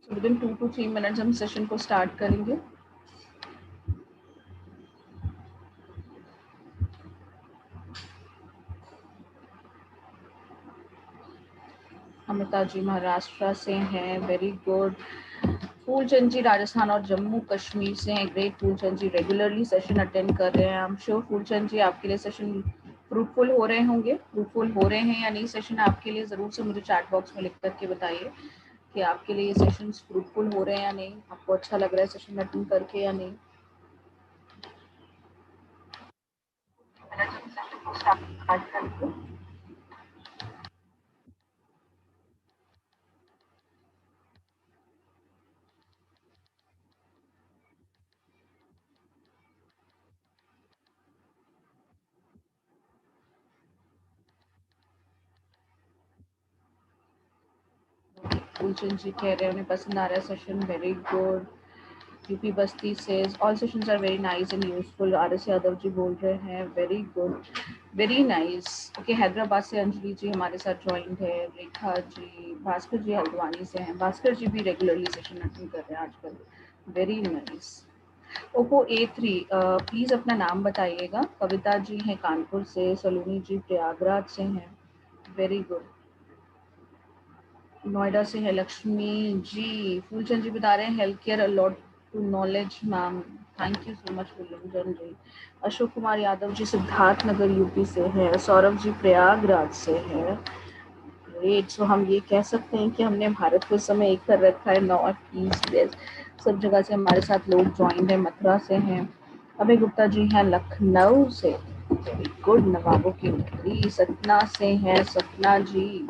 Within 2 to 3 minutes हम session को start करेंगे। अमिता जी महाराष्ट्र से हैं, वेरी गुड। फूलचंद जी राजस्थान और जम्मू कश्मीर से हैं, ग्रेट। फूलचंद जी रेगुलरली सेशन अटेंड कर रहे हैं। आई एम श्योर फूलचंद जी आपके लिए सेशन फ्रूटफुल हो रहे होंगे। फ्रूटफुल हो रहे हैं या नहीं सेशन आपके लिए, जरूर से मुझे चैट बॉक्स में लिख करके बताइए कि आपके लिए ये सेशंस फ्रूटफुल हो रहे हैं या नहीं, आपको अच्छा लग रहा है सेशन अटेंड करके या नहीं। स्टार्ट करके फूलचंद जी कह रहे हैं उन्हें पसंद आ रहा है session, very good. UP Basti से all sessions are very nice and useful. R S. Yadav ji बोल रहे हैं, very good, very nice. Okay, Hyderabad से अंजलि जी हमारे साथ ज्वाइंट है। रेखा जी, भास्कर जी हल्द्वानी से हैं। भास्कर जी भी रेगुलरली सेशन अटेंड कर रहे हैं आजकल, very nice. Oppo A3 please अपना नाम बताइएगा। कविता जी हैं कानपुर से, सलोनी जी प्रयागराज से हैं, वेरी गुड। नोएडा से है लक्ष्मी जी। फूलचंद जी बता रहे हैं health care a lot to knowledge ma'am, thank you so much Phoolchand ji. Ashok Kumar Yadav ji Siddharth Nagar UP से है। सौरभ जी प्रयागराज से है, ग्रेट। सो हम ये कह सकते हैं कि हमने भारत को इस समय एक कर रखा है, नॉर्थ ईस्ट वेस्ट सब जगह से हमारे साथ लोग ज्वाइन है। मथुरा से हैं। अभय गुप्ता जी हैं लखनऊ से, वेरी गुड। नवाबों की नगरी सतना से हैं सपना जी,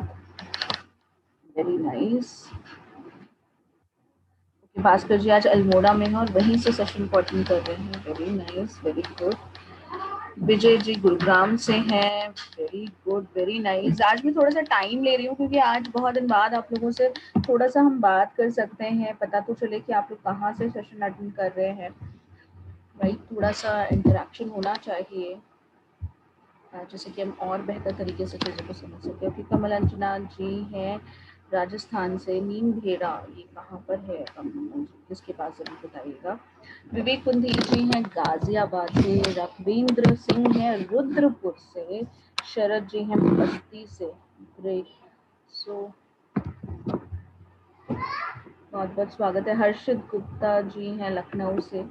वेरी नाइस। भास्कर जी आज अल्मोड़ा में हैं और वहीं से सेशन को अटेंड कर रहे हैं, very nice, very good. Vijay ji Gurugram से हैं, वेरी गुड, वेरी नाइस। आज मैं थोड़ा सा टाइम ले रही हूँ क्योंकि आज बहुत दिन बाद आप लोगों से थोड़ा सा हम बात कर सकते हैं, पता तो चले कि आप लोग कहाँ से सेशन अटेंड कर रहे हैं, राइट। थोड़ा सा इंटरेक्शन होना चाहिए जैसे कि हम और बेहतर तरीके से चीज़ों को समझ सकें। ओके, कमल अंजना जी हैं राजस्थान से। नीम घेरा ये कहाँ पर है कमल जी, किसके पास जरूर बताइएगा। विवेक कुंदी जी हैं गाजियाबाद से। रघवेंद्र सिंह हैं रुद्रपुर से। शरद जी हैं बस्ती से, ग्रेट। सो बहुत बहुत स्वागत है। हर्षित गुप्ता जी हैं लखनऊ से।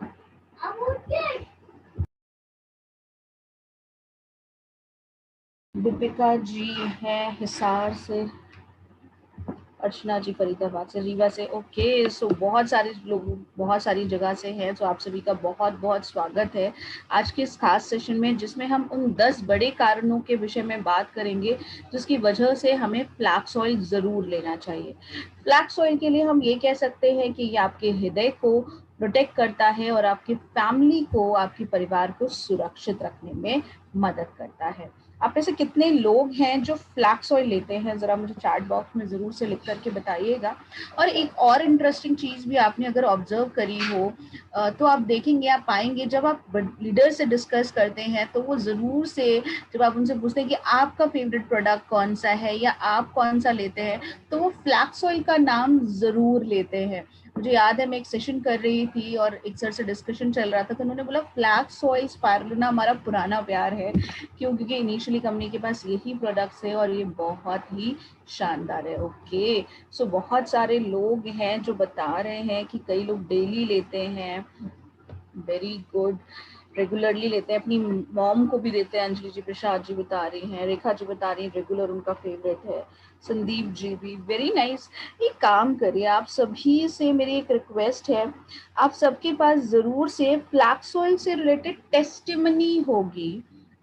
दीपिका जी हैं हिसार से। अर्चना जी फरीदाबाद से। रीवा से, ओके। सो बहुत सारे लोग बहुत सारी जगह से हैं, तो आप सभी का बहुत बहुत स्वागत है आज के इस खास सेशन में, जिसमें हम उन 10 बड़े कारणों के विषय में बात करेंगे जिसकी वजह से हमें फ्लैक्स ऑयल ज़रूर लेना चाहिए। फ्लैक्स ऑयल के लिए हम ये कह सकते हैं कि ये आपके हृदय को प्रोटेक्ट करता है और आपकी फैमिली को, आपके परिवार को सुरक्षित रखने में मदद करता है। आप में से कितने लोग हैं जो फ्लैक्स ऑयल लेते हैं, जरा मुझे चैट बॉक्स में जरूर से लिख करके बताइएगा। और एक और इंटरेस्टिंग चीज भी आपने अगर ऑब्जर्व करी हो तो आप देखेंगे, आप पाएंगे जब आप लीडर से डिस्कस करते हैं तो वो जरूर से, जब आप उनसे पूछते हैं कि आपका फेवरेट प्रोडक्ट कौन सा है या आप कौन सा लेते हैं, तो वो फ्लैक्स ऑयल का नाम जरूर लेते हैं। मुझे याद है मैं एक सेशन कर रही थी और एक सर से डिस्कशन चल रहा था, तो उन्होंने बोला फ्लैक्स ऑयल स्पायरुलिना हमारा पुराना प्यार है। क्यों? क्योंकि इनिशियली कंपनी के पास यही प्रोडक्ट्स है और ये बहुत ही शानदार है। ओके, सो बहुत सारे लोग हैं जो बता रहे हैं कि कई लोग डेली लेते हैं, वेरी गुड, रेगुलरली लेते हैं, अपनी मॉम को भी देते हैं। अंजलि जी प्रसाद जी बता रही हैं, रेखा जी बता रही हैं रेगुलर उनका फेवरेट है। संदीप जी भी, वेरी नाइस। एक काम करिए, आप सभी से मेरी एक रिक्वेस्ट है, आप सबके पास जरूर से फ्लैक्स ऑयल से रिलेटेड टेस्टिमनी होगी,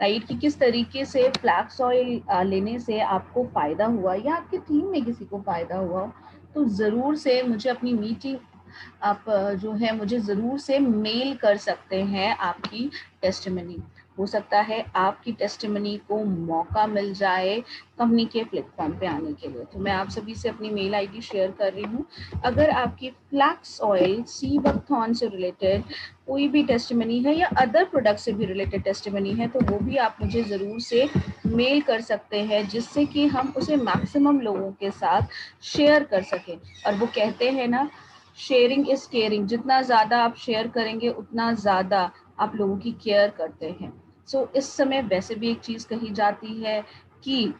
राइट, कि किस तरीके से फ्लैक्स ऑयल लेने से आपको फायदा हुआ या आपकी टीम में किसी को फायदा हुआ, तो जरूर से मुझे अपनी मीटिंग आप जो है मुझे ज़रूर से मेल कर सकते हैं आपकी टेस्टिमनी। हो सकता है आपकी टेस्टिमनी को मौका मिल जाए कंपनी के प्लेटफॉर्म पे आने के लिए। तो मैं आप सभी से अपनी मेल आईडी शेयर कर रही हूँ। अगर आपकी फ्लैक्स ऑयल सी बकथॉन से रिलेटेड कोई भी टेस्टिमनी है या अदर प्रोडक्ट से भी रिलेटेड टेस्टिमनी है, तो वो भी आप मुझे ज़रूर से मेल कर सकते हैं, जिससे कि हम उसे मैक्सिमम लोगों के साथ शेयर कर सकें। और वो कहते हैं ना, शेयरिंग इज केयरिंग, जितना ज़्यादा आप शेयर करेंगे उतना ज़्यादा आप लोगों की केयर करते हैं। सो इस समय वैसे भी एक चीज़ कही जाती है कि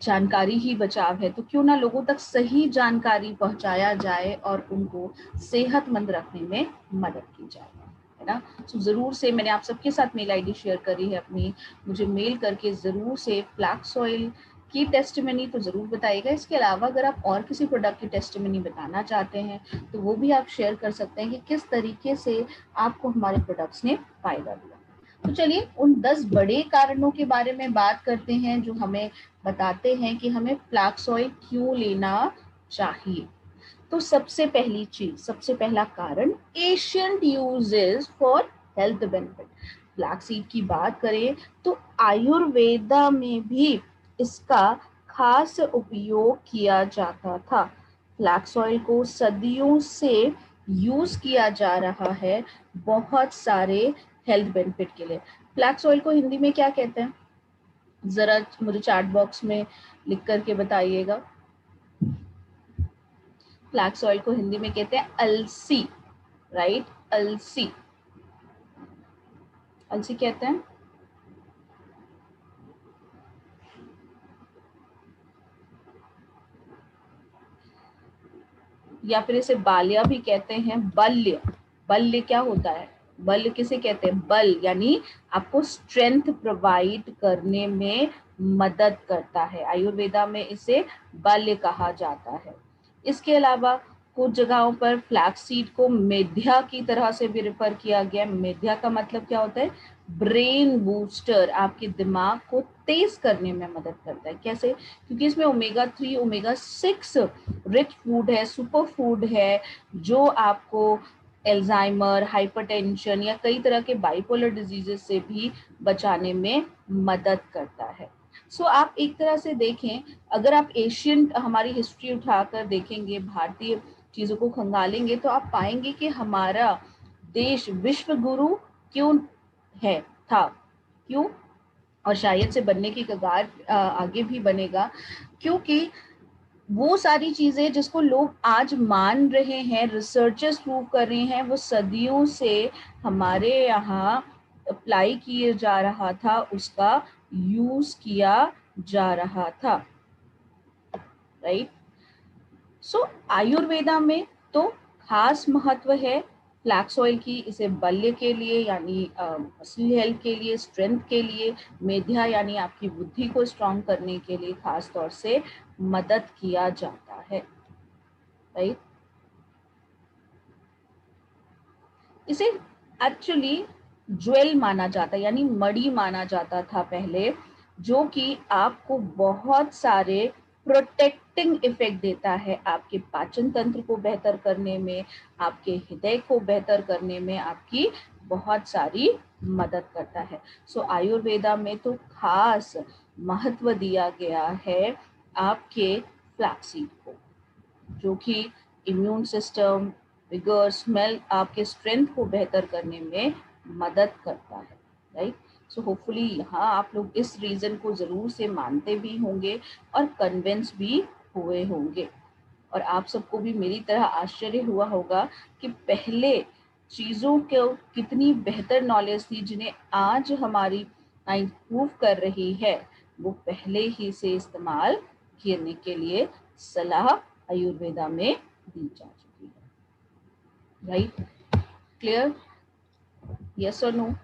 जानकारी ही बचाव है, तो क्यों ना लोगों तक सही जानकारी पहुंचाया जाए और उनको सेहतमंद रखने में मदद की जाए, है ना। तो ज़रूर से मैंने आप सबके साथ मेल आईडी शेयर करी है अपनी, मुझे मेल करके ज़रूर से फ्लैक्स सॉइल की टेस्टिमनी तो ज़रूर बताइएगा। इसके अलावा अगर आप और किसी प्रोडक्ट की टेस्टिमनी बताना चाहते हैं तो वो भी आप शेयर कर सकते हैं कि किस तरीके से आपको हमारे प्रोडक्ट्स ने फ़ायदा दिया। तो चलिए उन 10 बड़े कारणों के बारे में बात करते हैं जो हमें बताते हैं कि हमें फ्लैक्स ऑयल क्यों लेना चाहिए। तो सबसे पहली चीज, सबसे पहला कारण, ancient uses for health benefit. Flax seed की बात करें तो आयुर्वेदा में भी इसका खास उपयोग किया जाता था। फ्लैक्स ऑयल को सदियों से यूज किया जा रहा है बहुत सारे हेल्थ बेनिफिट के लिए। फ्लैक्स ऑयल को हिंदी में क्या कहते हैं, जरा मुझे चैट बॉक्स में लिख करके बताइएगा। फ्लैक्स ऑयल को हिंदी में कहते हैं अलसी, राइट, अलसी, अलसी कहते हैं। या फिर इसे बाल्या भी कहते हैं, बल्य। बल्य क्या होता है, बल्य किसे कहते हैं, बल यानी आपको स्ट्रेंथ प्रोवाइड करने में मदद करता है, आयुर्वेदा में इसे बल्य कहा जाता है। इसके अलावा कुछ जगहों पर फ्लैक्स सीड को मेध्या की तरह से भी रेफर किया गया। मेध्या का मतलब क्या होता है, ब्रेन बूस्टर, आपके दिमाग को तेज करने में मदद करता है। कैसे, क्योंकि इसमें ओमेगा 3 ओमेगा 6 रिच फूड है, सुपर फूड है, जो आपको एल्जाइमर, हाइपरटेंशन या कई तरह के बाइपोलर डिजीजेस से भी बचाने में मदद करता है। सो आप एक तरह से देखें, अगर आप एशियन हमारी हिस्ट्री उठाकर देखेंगे, भारतीय चीज़ों को खंगालेंगे, तो आप पाएंगे कि हमारा देश विश्व गुरु क्यों है, था, क्यों, और शायद से बनने की कगार आगे भी बनेगा, क्योंकि वो सारी चीजें जिसको लोग आज मान रहे हैं, रिसर्चर्स प्रूव कर रहे हैं, वो सदियों से हमारे यहाँ अप्लाई किए जा रहा था, उसका यूज किया जा रहा था, राइट। सो आयुर्वेदा में तो खास महत्व है फ्लैक्स ऑयल की, इसे बल्य के लिए यानी मसल हेल्थ के लिए, स्ट्रेंथ के लिए, मेध्या यानी आपकी बुद्धि को स्ट्रांग करने के लिए खास तौर से मदद किया जाता है, राइट। इसे एक्चुअली ज्वेल माना जाता है, यानी मणि माना जाता था पहले, जो कि आपको बहुत सारे प्रोटेक्टिंग इफेक्ट देता है, आपके पाचन तंत्र को बेहतर करने में, आपके हृदय को बेहतर करने में आपकी बहुत सारी मदद करता है। सो आयुर्वेदा में तो खास महत्व दिया गया है आपके फ्लैक्सीड को, जो कि इम्यून सिस्टम, विगर, स्मेल, आपके स्ट्रेंथ को बेहतर करने में मदद करता है, राइट। सो होपफुली यहाँ आप लोग इस रीजन को जरूर से मानते भी होंगे और कन्विंस भी हुए होंगे, और आप सबको भी मेरी तरह आश्चर्य हुआ होगा कि पहले चीज़ों को कितनी बेहतर नॉलेज थी जिन्हें आज हमारी साइंस प्रूव कर रही है, वो पहले ही से इस्तेमाल करने के लिए सलाह आयुर्वेदा में दी जा चुकी है, राइट। क्लियर, यस और नो?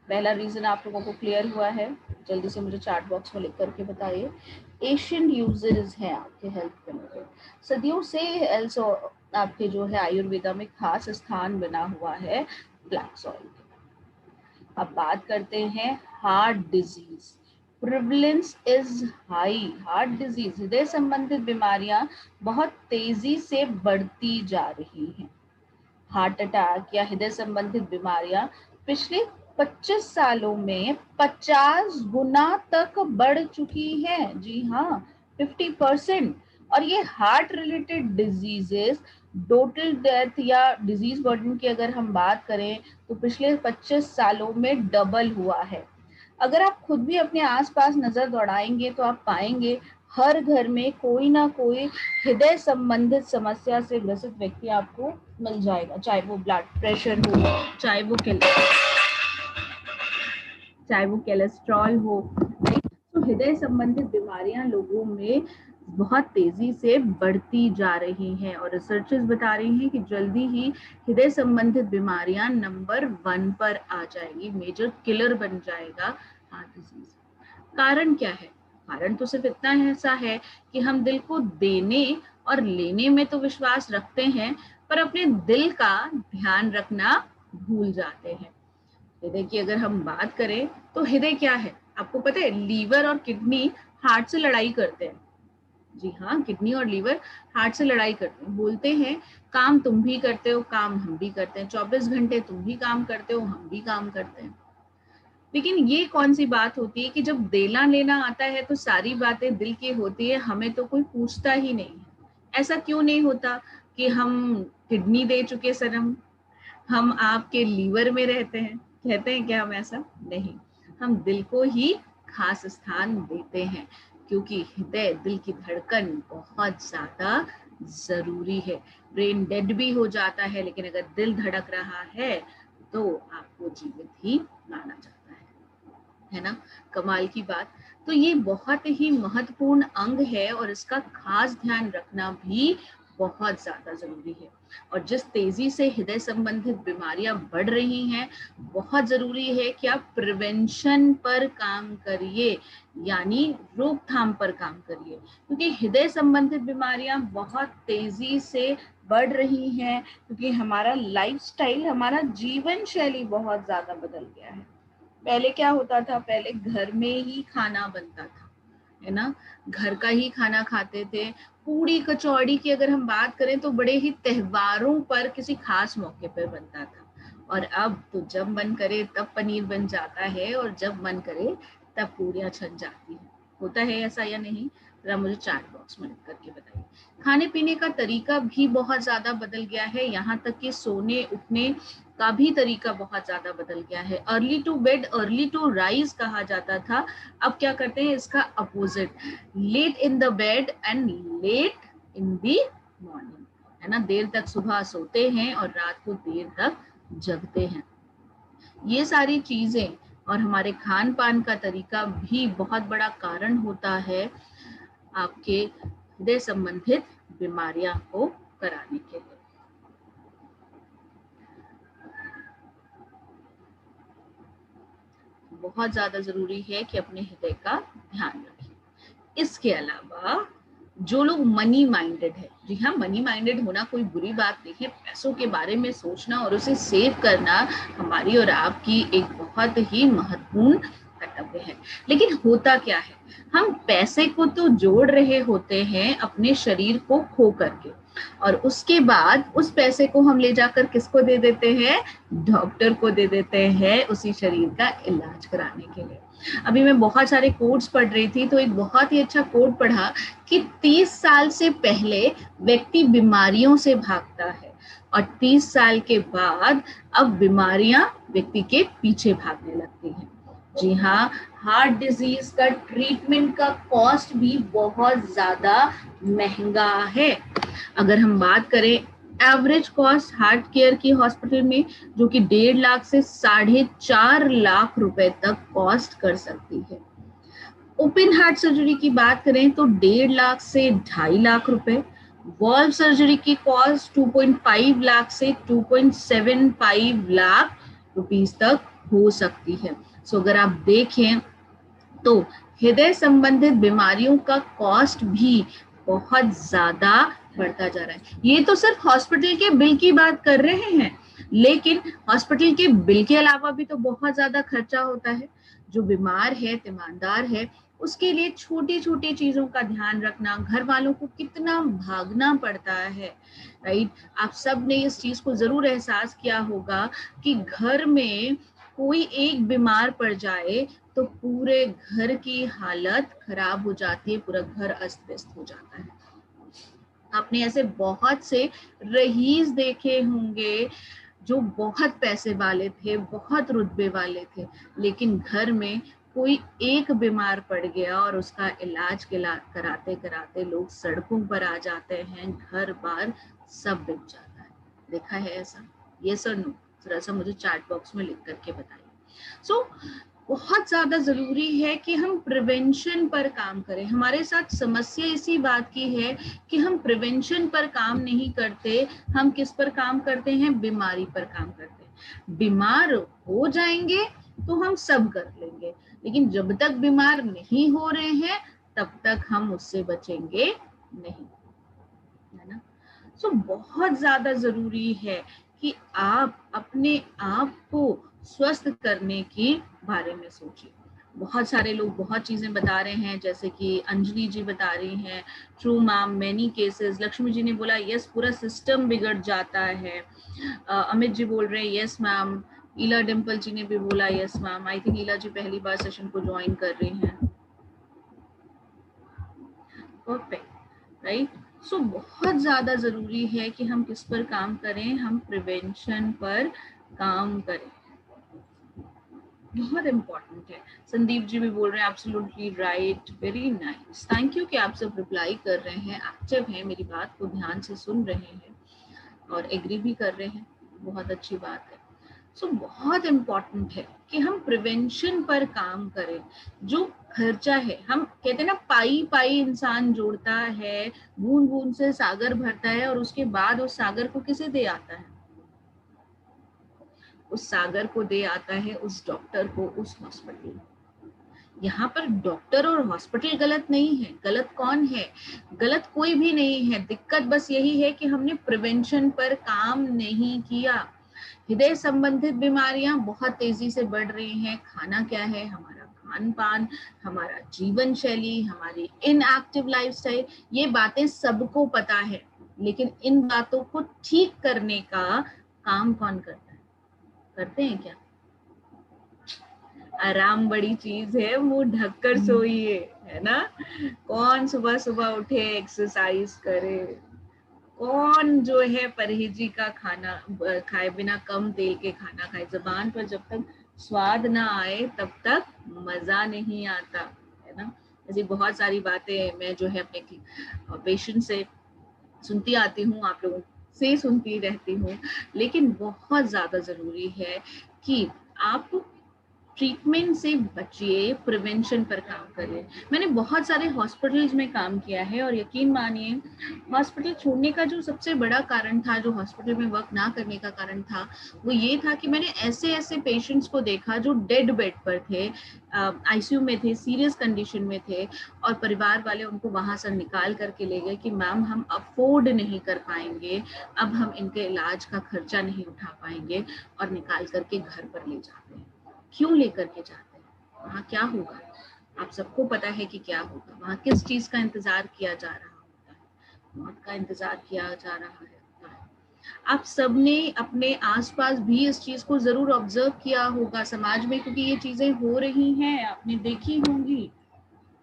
पहला रीजन आप लोगों को क्लियर हुआ है? जल्दी से मुझे चैट बॉक्स में लिख करके बताइए। एशियन यूजेस हैं आपके हेल्थ बेनिफिट, सदियों से also आपके जो है आयुर्वेदा में खास स्थान बना हुआ है फ्लैक्स ऑयल। अब बात करते हैं heart disease, prevalence is high. Heart disease, हृदय संबंधित बीमारियां बहुत तेजी से बढ़ती जा रही हैं। हार्ट अटैक या हृदय संबंधित बीमारियां पिछले 25 सालों में 50 गुना तक बढ़ चुकी हैं। जी हाँ, 50%। और ये heart related diseases, total death या डिजीज बर्डन की अगर हम बात करें तो पिछले 25 सालों में डबल हुआ है। अगर आप खुद भी अपने आसपास नजर दौड़ाएंगे तो आप पाएंगे हर घर में कोई ना कोई हृदय संबंधित समस्या से ग्रसित व्यक्ति आपको मिल जाएगा, चाहे वो ब्लड प्रेशर हो, चाहे वो कोलेस्ट्रॉल हो। तो हृदय संबंधित बीमारियां लोगों में बहुत तेजी से बढ़ती जा रही हैं और रिसर्चर्स बता रही हैं कि जल्दी ही हृदय संबंधित बीमारियां नंबर 1 पर आ जाएगी, मेजर किलर बन जाएगा हार्ट डिजीज। कारण क्या है? कारण तो सिर्फ इतना ऐसा है कि हम दिल को देने और लेने में तो विश्वास रखते हैं, पर अपने दिल का ध्यान रखना भूल जाते हैं। हृदय की अगर हम बात करें तो हृदय क्या है आपको पता है? लीवर और किडनी हार्ट से लड़ाई करते हैं। जी हाँ, किडनी और लीवर हार्ट से लड़ाई करते हैं। बोलते हैं काम तुम भी करते हो, काम हम भी करते हैं, 24 घंटे तुम भी काम करते हो, हम भी काम करते हैं। लेकिन ये कौन सी बात होती है कि जब देना लेना आता है तो सारी बातें दिल की होती है, हमें तो कोई पूछता ही नहीं है। ऐसा क्यों नहीं होता कि हम किडनी दे चुके सनम, हम आपके लीवर में रहते हैं, कहते हैं क्या हम ऐसा? नहीं, हम दिल को ही खास स्थान देते हैं, क्योंकि हृदय, दिल की धड़कन बहुत ज्यादा जरूरी है। ब्रेन डेड भी हो जाता है, लेकिन अगर दिल धड़क रहा है तो आपको जीवित ही माना जाता है ना? कमाल की बात। तो ये बहुत ही महत्वपूर्ण अंग है और इसका खास ध्यान रखना भी बहुत ज्यादा जरूरी है। और जिस तेजी से हृदय संबंधित बीमारियां बढ़ रही हैं, बहुत जरूरी है कि आप प्रिवेंशन पर काम करिए, यानी रोकथाम पर काम करिए, क्योंकि हृदय संबंधित बीमारियां बहुत तेजी से बढ़ रही हैं, क्योंकि हमारा लाइफस्टाइल, हमारा जीवन शैली बहुत ज्यादा बदल गया है। पहले क्या होता था? पहले घर में ही खाना बनता था, है ना? घर का ही खाना खाते थे। पूड़ी कचौड़ी की अगर हम बात करें तो बड़े ही त्योहारों पर, किसी खास मौके पर बनता था। और अब तो जब मन करे तब पनीर बन जाता है और जब मन करे तब पूरियां छन जाती है। होता है ऐसा या नहीं? जरा मुझे चैट बॉक्स में लिख करके बताइए। खाने पीने का तरीका भी बहुत ज्यादा बदल गया है, यहाँ तक कि सोने उठने का भी तरीका बहुत ज्यादा बदल गया है। Early to bed early to rise कहा जाता था, अब क्या करते हैं? इसका opposite, late in the bed and late in the morning, है ना? देर तक सुबह सोते हैं और रात को देर तक जगते हैं। ये सारी चीजें और हमारे खान पान का तरीका भी बहुत बड़ा कारण होता है आपके हृदय संबंधित बीमारियां को कराने के लिए। बहुत ज्यादा जरूरी है कि अपने हृदय का ध्यान रखें। इसके अलावा जो लोग मनी माइंडेड है, जी हाँ, मनी माइंडेड होना कोई बुरी बात नहीं है। पैसों के बारे में सोचना और उसे सेव करना हमारी और आपकी एक बहुत ही महत्वपूर्ण कर्तव्य है। लेकिन होता क्या है? हम पैसे को तो जोड़ रहे होते हैं अपने शरीर को खो करके, और उसके बाद उस पैसे को हम ले जाकर किसको दे देते हैं? डॉक्टर को दे देते हैं उसी शरीर का इलाज कराने के लिए। अभी मैं बहुत सारे कोट्स पढ़ रही थी, तो एक बहुत ही अच्छा कोट पढ़ा कि 30 साल से पहले व्यक्ति बीमारियों से भागता है और 30 साल के बाद अब बीमारियां व्यक्ति के पीछे भागने लगती हैं। जी हाँ, हार्ट डिजीज का ट्रीटमेंट का कॉस्ट भी बहुत ज्यादा महंगा है। अगर हम बात करें एवरेज कॉस्ट हार्ट केयर की हॉस्पिटल में, जो कि 1.5 लाख से 4.5 लाख रुपए तक कॉस्ट कर सकती है। ओपन हार्ट सर्जरी की बात करें तो 1.5 लाख से 2.5 लाख रुपए। वॉल्व सर्जरी की कॉस्ट 2.5 लाख से 2.75 लाख रुपीस तक हो सकती है। सो अगर आप देखें तो हृदय संबंधित बीमारियों का कॉस्ट भी बहुत ज्यादा बढ़ता जा रहा है। ये तो सिर्फ हॉस्पिटल के बिल की बात कर रहे हैं, लेकिन हॉस्पिटल के बिल के अलावा भी तो बहुत ज्यादा खर्चा होता है। जो बीमार है, तीमारदार है, उसके लिए छोटी छोटी चीजों का ध्यान रखना, घर वालों को कितना भागना पड़ता है, राइट? आप सब ने इस चीज को जरूर एहसास किया होगा कि घर में कोई एक बीमार पड़ जाए तो पूरे घर की हालत खराब हो जाती है, पूरा घर अस्त व्यस्त हो जाता है। आपने ऐसे बहुत से रईस देखे होंगे जो बहुत पैसे वाले थे, बहुत रुतबे वाले थे, लेकिन घर में कोई एक बीमार पड़ गया और उसका इलाज कराते कराते लोग सड़कों पर आ जाते हैं, घर बार सब बिक जाता है। देखा है ऐसा? ये सर नो, थोड़ा सा मुझे चैट बॉक्स में लिख करके बताइए। सो बहुत ज्यादा जरूरी है कि हम प्रिवेंशन पर काम करें। हमारे साथ समस्या इसी बात की है कि हम प्रिवेंशन पर काम नहीं करते, हम किस पर काम करते हैं? बीमारी पर काम करते हैं। बीमार हो जाएंगे तो हम सब कर लेंगे, लेकिन जब तक बीमार नहीं हो रहे हैं तब तक हम उससे बचेंगे नहीं, है ना? सो बहुत ज्यादा जरूरी है कि आप अपने आप को स्वस्थ करने के बारे में सोचिए। बहुत सारे लोग बहुत चीजें बता रहे हैं, जैसे कि अंजलि जी बता रही हैं, true ma'am, many cases. Lakshmi ji ने बोला यस, पूरा सिस्टम बिगड़ जाता है। अमित जी बोल रहे हैं यस मैम। ईला डिम्पल जी ने भी बोला यस मैम। आई थिंक ईला जी पहली बार सेशन को ज्वाइन कर रही हैं। Perfect, right? सो बहुत ज्यादा जरूरी है कि हम किस पर काम करें? हम प्रिवेंशन पर काम करें, बहुत इम्पोर्टेंट है। संदीप जी भी बोल रहे हैं absolutely right, very nice, thank you कि आप सब रिप्लाई कर रहे हैं, एक्टिव हैं, मेरी बात को ध्यान से सुन रहे हैं और एग्री भी कर रहे हैं, बहुत अच्छी बात है। सो बहुत इम्पोर्टेंट है कि हम प्रिवेंशन पर काम करें। जो खर्चा है, हम कहते हैं ना, पाई पाई इंसान जोड़ता है, बूंद बूंद से सागर भरता है, और उसके बाद उस सागर को किसे दे आता है? उस सागर को दे आता है उस डॉक्टर को, उस हॉस्पिटल। यहाँ पर डॉक्टर और हॉस्पिटल गलत नहीं है। गलत कौन है? गलत कोई भी नहीं है। दिक्कत बस यही है कि हमने प्रिवेंशन पर काम नहीं किया। हृदय संबंधित बीमारियां बहुत तेजी से बढ़ रही हैं। खाना क्या है? हमारा खान पान, हमारा जीवन शैली, हमारी इनएक्टिव लाइफस्टाइल, ये बातें सबको पता है, लेकिन इन बातों को ठीक करने का काम कौन करता है? करते हैं क्या? आराम बड़ी चीज है, मुंह ढककर सोइए, है ना? कौन सुबह सुबह उठे एक्सरसाइज करे? कौन जो है परहेजी का खाना खाए, बिना कम तेल के खाना खाए? जबान पर जब तक स्वाद ना आए तब तक मजा नहीं आता, है ना? ऐसी बहुत सारी बातें मैं जो है अपने पेशेंट से सुनती आती हूँ, आप लोगों से सुनती रहती हूँ। लेकिन बहुत ज्यादा जरूरी है कि आप ट्रीटमेंट से बचिए, प्रिवेंशन पर काम करिए। मैंने बहुत सारे हॉस्पिटल्स में काम किया है और यकीन मानिए, हॉस्पिटल छोड़ने का जो सबसे बड़ा कारण था, जो हॉस्पिटल में वर्क ना करने का कारण था, वो ये था कि मैंने ऐसे ऐसे पेशेंट्स को देखा जो डेड बेड पर थे, आईसीयू में थे, सीरियस कंडीशन में थे, और परिवार वाले उनको वहां से निकाल करके ले गए कि मैम हम अफोर्ड नहीं कर पाएंगे, अब हम इनके इलाज का खर्चा नहीं उठा पाएंगे, और निकाल करके घर पर ले जाते हैं। क्यों लेकर के जाते हैं? वहां क्या होगा? आप सबको पता है कि क्या होगा। वहां किस चीज का इंतजार किया जा रहा होता है? मौत का इंतजार किया जा रहा है। आप सबने अपने आसपास भी इस चीज को जरूर ऑब्जर्व किया होगा समाज में, क्योंकि ये चीजें हो रही हैं, आपने देखी होंगी।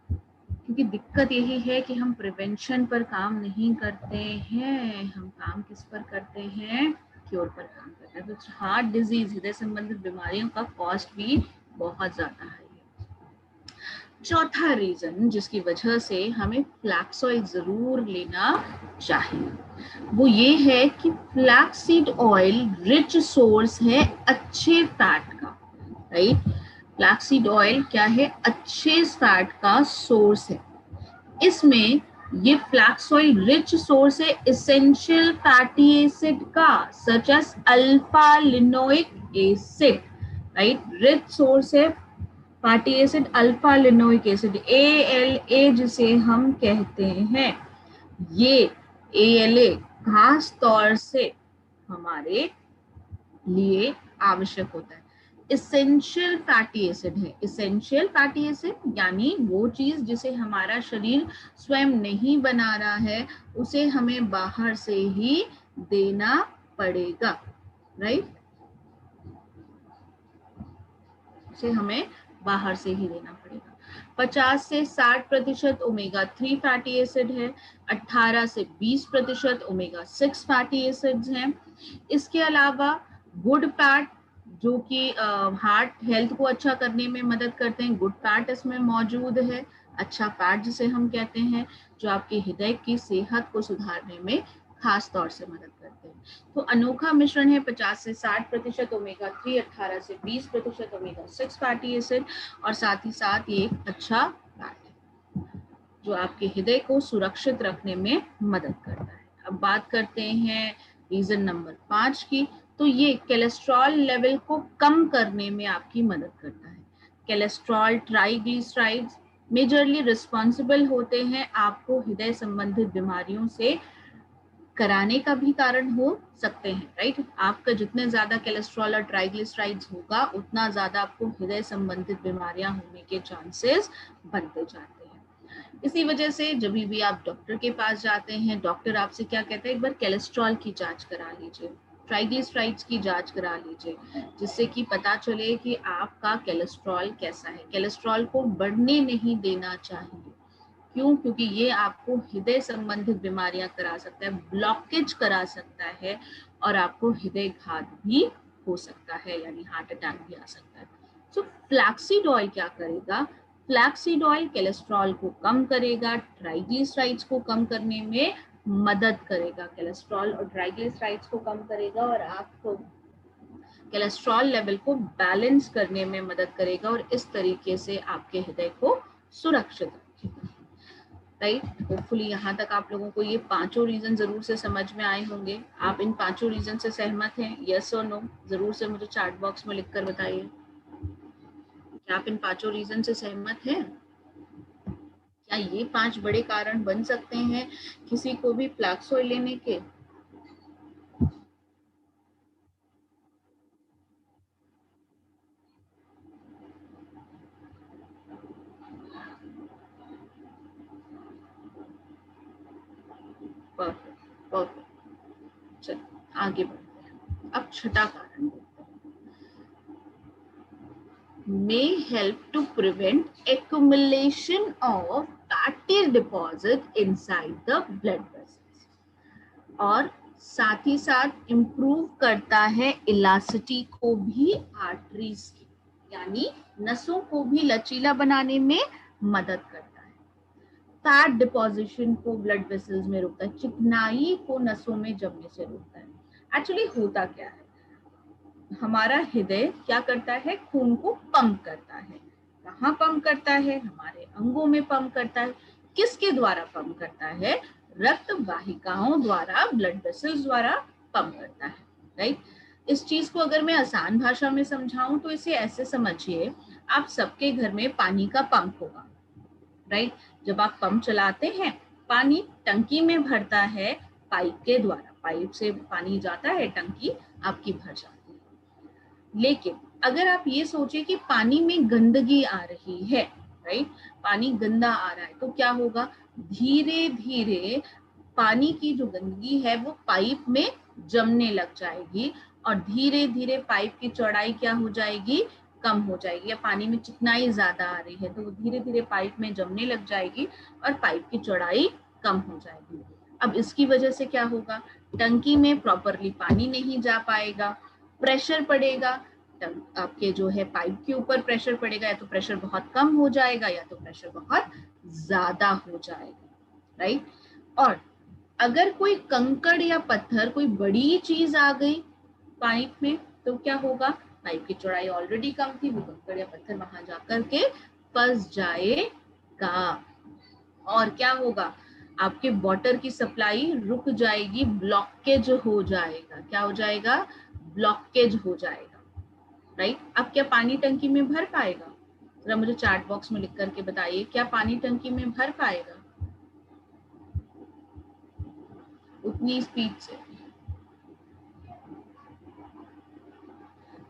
क्योंकि दिक्कत यही है कि हम प्रिवेंशन पर काम नहीं करते हैं, हम काम किस पर करते हैं? क्योर पर काम करते हैं। तो हार्ट डिजीज, हृदय संबंधित बीमारियों का कॉस्ट भी बहुत ज्यादा है। चौथा रीजन जिसकी वजह से हमें फ्लैक्स ऑयल जरूर लेना चाहिए, वो ये है कि flax seed oil rich source है अच्छे फैट का, राइट? फ्लैक्स सीड ऑयल क्या है? अच्छे फैट का सोर्स है। इसमें ये फ्लैक्स ऑयल रिच सोर्स है एसेंशियल फैटी एसिड का, such as alpha linoleic acid, right? Rich source है fatty acid alpha linoleic acid, ALA जिसे हम कहते हैं। ये ALA खास तौर से हमारे लिए आवश्यक होता है। इसेंशियल फैटी एसिड है। इसेंशियल फैटी एसिड यानी वो चीज जिसे हमारा शरीर स्वयं नहीं बना रहा है, उसे हमें बाहर से ही देना पड़ेगा, राइट? उसे हमें बाहर से ही देना पड़ेगा। 50 से 60% ओमेगा 3 फैटी एसिड है, 18 से 20% ओमेगा 6 फैटी एसिड्स हैं। इसके अलावा गुड फैट जो कि हार्ट हेल्थ को अच्छा करने में मदद करते हैं। गुड फैट इसमें मौजूद है, अच्छा फैट जिसे हम कहते हैं, जो आपके हृदय की सेहत को सुधारने में खास तौर से मदद करते हैं। तो अनोखा मिश्रण है 50 से 60% ओमेगा 3, 18 से 20% ओमेगा 6 फैटी एसिड, और साथ ही साथ ये एक अच्छा फैट है जो आपके हृदय को सुरक्षित रखने में मदद करता है। अब बात करते हैं रीजन नंबर 5 की। तो ये कोलेस्ट्रॉल लेवल को कम करने में आपकी मदद करता है। कोलेस्ट्रॉल, ट्राइग्लिसराइड्स मेजरली रिस्पॉन्सिबल होते हैं आपको हृदय संबंधित बीमारियों से कराने का भी कारण हो सकते हैं, राइट। आपका जितने ज्यादा कोलेस्ट्रॉल और ट्राइग्लिसराइड्स होगा उतना ज्यादा आपको हृदय संबंधित बीमारियां होने के चांसेस बनते जाते हैं। इसी वजह से जब भी आप डॉक्टर के पास जाते हैं, डॉक्टर आपसे क्या कहते हैं, एक बार कोलेस्ट्रॉल की जांच करा लीजिए, ट्राइग्लिसराइड्स की जांच करा लीजिए, जिससे कि पता चले कि आपका कोलेस्ट्रॉल कैसा है। कोलेस्ट्रॉल को बढ़ने नहीं देना चाहिए। क्यों? क्योंकि ये आपको हृदय संबंधित बीमारियां करा सकता है, ब्लॉकेज करा सकता है, और आपको हृदय घात भी हो सकता है, यानी हार्ट अटैक भी आ सकता है। तो फ्लैक्सीड ऑयल क्या करेगा? फ्लैक्सीड ऑयल कोलेस्ट्रॉल को कम करेगा, ट्राइग्लिसराइड्स को कम करने में मदद करेगा। कोलेस्ट्रॉल और ट्राइग्लिसराइड्स को कम करेगा और आपको कोलेस्ट्रॉल लेवल को बैलेंस करने में मदद करेगा, और इस तरीके से आपके हृदय को सुरक्षित रखेगा, राइट। होपफुली यहाँ तक आप लोगों को ये पांचों रीजन जरूर से समझ में आए होंगे। आप इन पांचों रीजन से सहमत हैं? यस और नो जरूर से मुझे चैट बॉक्स में लिखकर बताइए। क्या आप इन पांचों रीजन से सहमत हैं? क्या ये 5 बड़े कारण बन सकते हैं किसी को भी फ्लैक्स ऑयल लेने के? Perfect perfect. चलिए आगे बढ़ते हैं। अब छठा कारण may help to prevent accumulation of fatty deposit inside the blood vessels, और साथ ही साथ इम्प्रूव करता है इलास्टिसिटी को भी आर्टरीज की, यानी नसों को भी लचीला बनाने में मदद करता है। फैट डिपोजिशन को ब्लड वेसल्स में रोकता है, चिकनाई को नसों में जमने से रोकता है। एक्चुअली होता क्या है, हमारा हृदय क्या करता है, खून को पंप करता है। कहाँ पंप करता है? हमारे अंगों में पंप करता है। किसके द्वारा पंप करता है? रक्त वाहिकाओं द्वारा, ब्लड वेसल्स द्वारा पंप करता है, राइट। इस चीज को अगर मैं आसान भाषा में समझाऊं तो इसे ऐसे समझिए, आप सबके घर में पानी का पंप होगा, राइट। जब आप पंप चलाते हैं, पानी टंकी में भरता है पाइप के द्वारा, पाइप से पानी जाता है, टंकी आपकी भर जाती है। लेकिन अगर आप ये सोचे कि पानी में गंदगी आ रही है, राइट, पानी गंदा आ रहा है, तो क्या होगा? धीरे धीरे पानी की जो गंदगी है वो पाइप में जमने लग जाएगी, और धीरे धीरे पाइप की चौड़ाई क्या हो जाएगी? कम हो जाएगी। या पानी में चिकनाई ज्यादा आ रही है तो वो धीरे धीरे पाइप में जमने लग जाएगी और पाइप की चौड़ाई कम हो जाएगी। अब इसकी वजह से क्या होगा? टंकी में प्रॉपरली पानी नहीं जा पाएगा, प्रेशर पड़ेगा, आपके जो है पाइप के ऊपर प्रेशर पड़ेगा, या तो प्रेशर बहुत कम हो जाएगा या तो प्रेशर बहुत ज्यादा हो जाएगा, राइट। और अगर कोई कंकड़ या पत्थर, कोई बड़ी चीज आ गई पाइप में, तो क्या होगा? पाइप की चौड़ाई ऑलरेडी कम थी, वो कंकड़ या पत्थर वहां जाकर के फंस जाएगा, और क्या होगा? आपके वाटर की सप्लाई रुक जाएगी, ब्लॉकेज हो जाएगा। क्या हो जाएगा? ब्लॉकेज हो जाएगा, राइट। अब क्या पानी टंकी में भर पाएगा? जरा मुझे चैट बॉक्स में लिख करके बताइए, क्या पानी टंकी में भर पाएगा उतनी स्पीड से?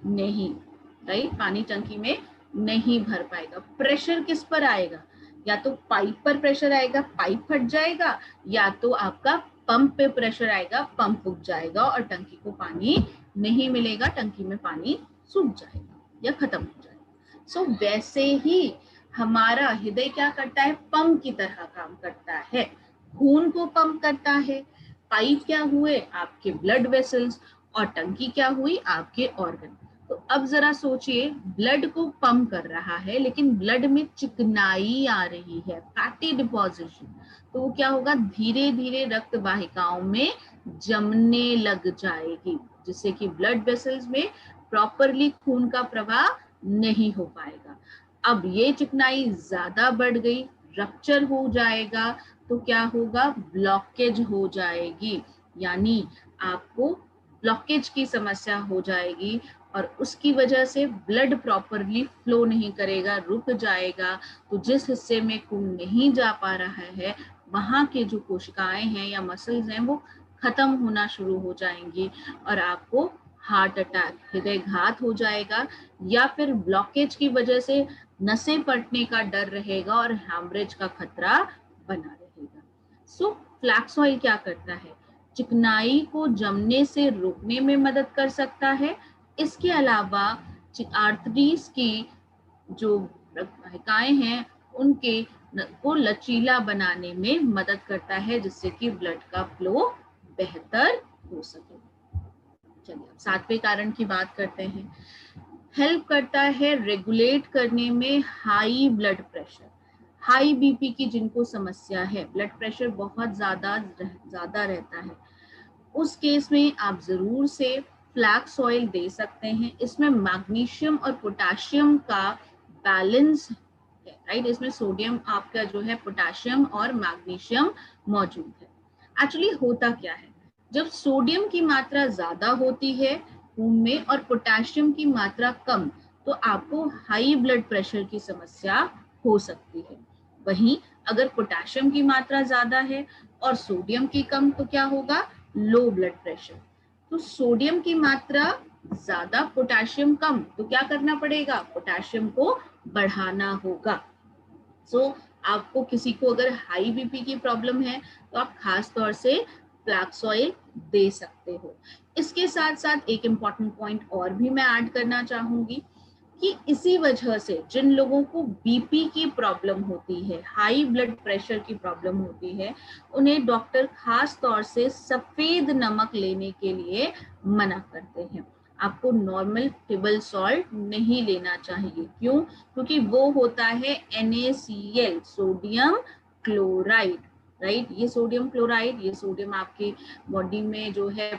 नहीं, राइट, पानी टंकी में नहीं भर पाएगा। प्रेशर किस पर आएगा? या तो पाइप पर प्रेशर आएगा, पाइप फट जाएगा, या तो आपका पंप पे प्रेशर आएगा, पंप फूक जाएगा और टंकी को पानी नहीं मिलेगा, टंकी में पानी सूख जाएगा या खत्म हो जाएगा। सो वैसे ही हमारा हृदय क्या करता है? पंप की तरह काम करता है, खून को पंप करता है। पाइप क्या हुए? आपके ब्लड वेसल्स, और टंकी क्या हुई? आपके ऑर्गन। तो अब जरा सोचिए, ब्लड को पंप कर रहा है लेकिन ब्लड में चिकनाई आ रही है, फैटी डिपॉजिशन, तो वो क्या होगा, धीरे धीरे रक्त वाहिकाओं में जमने लग जाएगी, जिससे कि ब्लड वेसल्स में प्रॉपरली खून का प्रवाह नहीं हो पाएगा। अब ये चिकनाई ज्यादा बढ़ गई, रप्चर हो जाएगा, तो क्या होगा, ब्लॉकेज हो जाएगी, यानी आपको ब्लॉकेज की समस्या हो जाएगी और उसकी वजह से ब्लड प्रॉपरली फ्लो नहीं करेगा, रुक जाएगा। तो जिस हिस्से में खून नहीं जा पा रहा है वहां के जो कोशिकाएं हैं या मसल्स हैं वो खत्म होना शुरू हो जाएंगी और आपको हार्ट अटैक, हृदय घात हो जाएगा, या फिर ब्लॉकेज की वजह से नसें फटने का डर रहेगा और हैमरेज का खतरा बना रहेगा। सो फ्लैक्स ऑयल क्या करता है, चिकनाई को जमने से रोकने में मदद कर सकता है। इसके अलावा आर्टरीज की जो वाहिकाएं हैं उनके को लचीला बनाने में मदद करता है, जिससे कि ब्लड का फ्लो बेहतर हो सके। चलिए अब सातवें कारण की बात करते हैं। हेल्प करता है रेगुलेट करने में high blood pressure, high BP की जिनको समस्या है, ब्लड प्रेशर बहुत ज्यादा रहता है, उस केस में आप जरूर से फ्लैक्स ऑयल दे सकते हैं। इसमें मैग्नीशियम और पोटेशियम का बैलेंस है, राइट, इसमें सोडियम आपका जो है पोटेशियम और मैग्नीशियम मौजूद है। एक्चुअली होता क्या है, जब सोडियम की मात्रा ज्यादा होती है खून में और पोटेशियम की मात्रा कम, तो आपको हाई ब्लड प्रेशर की समस्या हो सकती है। वहीं अगर पोटेशियम की मात्रा ज्यादा है और सोडियम की कम, तो क्या होगा, लो ब्लड प्रेशर। तो सोडियम की मात्रा ज्यादा पोटेशियम कम, तो क्या करना पड़ेगा, पोटेशियम को बढ़ाना होगा। सो आपको किसी को अगर हाई बीपी की प्रॉब्लम है तो आप खास तौर से फ्लैक्स ऑयल दे सकते हो। इसके साथ साथ एक इम्पॉर्टेंट पॉइंट और भी मैं ऐड करना चाहूंगी कि इसी वजह से जिन लोगों को बीपी की प्रॉब्लम होती है, हाई ब्लड प्रेशर की प्रॉब्लम होती है, उन्हें डॉक्टर खास तौर से सफेद नमक लेने के लिए मना करते हैं। आपको नॉर्मल टेबल सॉल्ट नहीं लेना चाहिए। क्यों? क्योंकि वो होता है NaCl, सोडियम क्लोराइड, राइट। ये सोडियम क्लोराइड, ये सोडियम आपकी बॉडी में जो है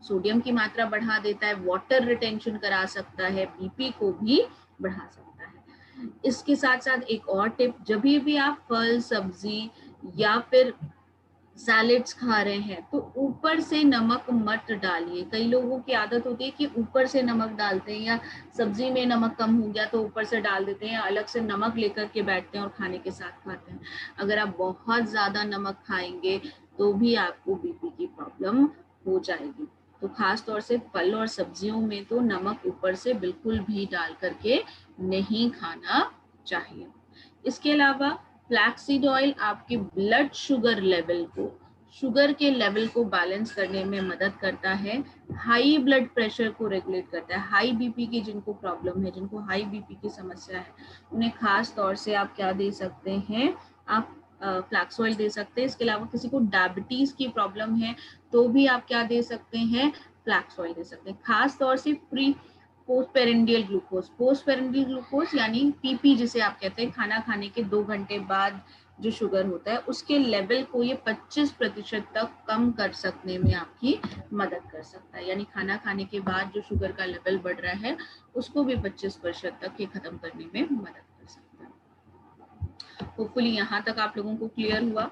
सोडियम की मात्रा बढ़ा देता है, वाटर रिटेंशन करा सकता है, बीपी को भी बढ़ा सकता है। इसके साथ साथ एक और टिप, जब भी आप फल सब्जी या फिर सैलेड्स खा रहे हैं तो ऊपर से नमक मत डालिए। कई लोगों की आदत होती है कि ऊपर से नमक डालते हैं, या सब्जी में नमक कम हो गया तो ऊपर से डाल देते हैं, अलग से नमक लेकर के बैठते हैं और खाने के साथ खाते हैं। अगर आप बहुत ज्यादा नमक खाएंगे तो भी आपको बीपी की प्रॉब्लम हो जाएगी। तो खास तौर से फल और सब्जियों में तो नमक ऊपर से बिल्कुल भी डाल करके नहीं खाना चाहिए। इसके अलावा फ्लैक्सीड ऑयल आपके ब्लड शुगर लेवल को, शुगर के लेवल को बैलेंस करने में मदद करता है, हाई ब्लड प्रेशर को रेगुलेट करता है। हाई बीपी की जिनको प्रॉब्लम है, जिनको हाई बीपी की समस्या है, उन्हें खास तौर से आप क्या दे सकते हैं, आप फ्लैक्स ऑयल दे सकते हैं। इसके अलावा किसी को डायबिटीज की प्रॉब्लम है तो भी आप क्या दे सकते हैं, फ्लैक्स ऑयल दे सकते हैं। खास तौर से post prandial glucose, post prandial glucose यानी पीपी जिसे आप कहते हैं, खाना खाने के 2 घंटे बाद जो शुगर होता है उसके लेवल को ये 25% तक कम कर सकने में आपकी मदद कर सकता है। यानी खाना खाने के बाद जो शुगर का लेवल बढ़ रहा है उसको भी 25% तक ये खत्म करने में मदद कर सकता है। होपफुली यहाँ तक आप लोगों को क्लियर हुआ।